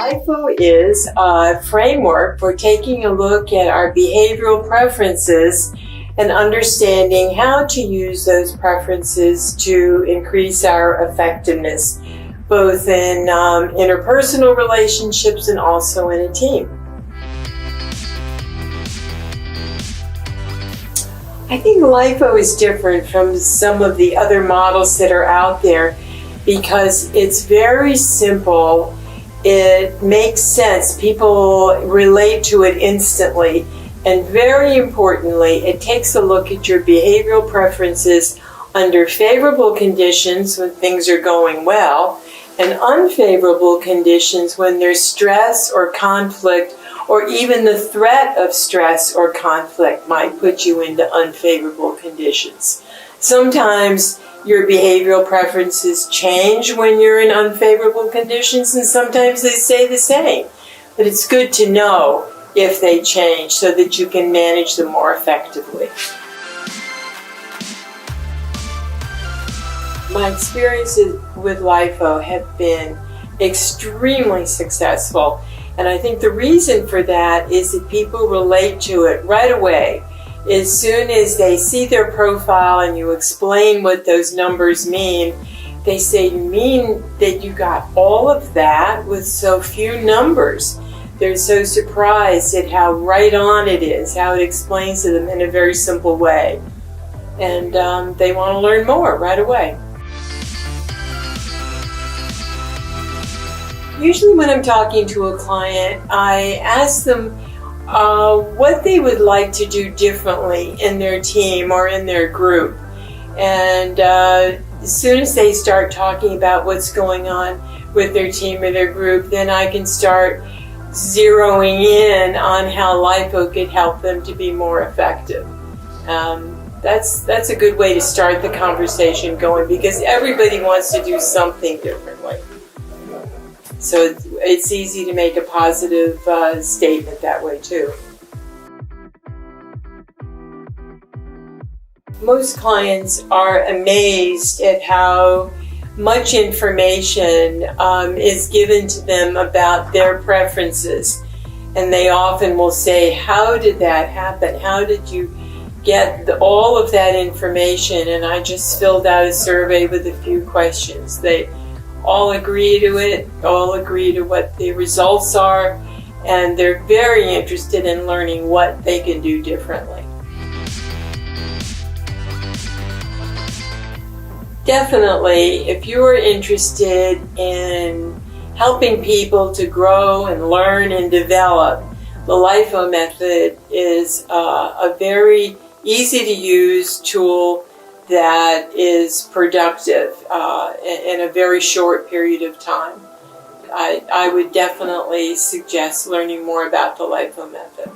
LIFO is a framework for taking a look at our behavioral preferences and understanding how to use those preferences to increase our effectiveness, both in interpersonal relationships and also in a team. I think LIFO is different from some of the other models that are out there because it's very simple. It makes sense. People relate to it instantly. And very importantly, it takes a look at your behavioral preferences under favorable conditions when things are going well, and unfavorable conditions when there's stress or conflict, or even the threat of stress or conflict might put you into unfavorable conditions. Sometimes your behavioral preferences change when you're in unfavorable conditions, and sometimes they stay the same. But it's good to know if they change so that you can manage them more effectively. My experiences with LIFO have been extremely successful, and I think the reason for that is that people relate to it right away. As soon as they see their profile and you explain what those numbers mean, they say, "You mean that you got all of that with so few numbers?" They're so surprised at how right on it is, how it explains to them in a very simple way. And they want to learn more right away. Usually when I'm talking to a client, I ask them what they would like to do differently in their team or in their group. And as soon as they start talking about what's going on with their team or their group, then I can start zeroing in on how LIFO could help them to be more effective. That's a good way to start the conversation going, because everybody wants to do something differently. So it's easy to make a positive statement that way too. Most clients are amazed at how much information is given to them about their preferences. And they often will say, "How did that happen? How did you get all of that information?" And I just filled out a survey with a few questions. They all agree to it, all agree to what the results are, and they're very interested in learning what they can do differently. Definitely, if you are interested in helping people to grow and learn and develop, the LIFO method is a very easy to use tool that is productive in a very short period of time. I would definitely suggest learning more about the LIFO method.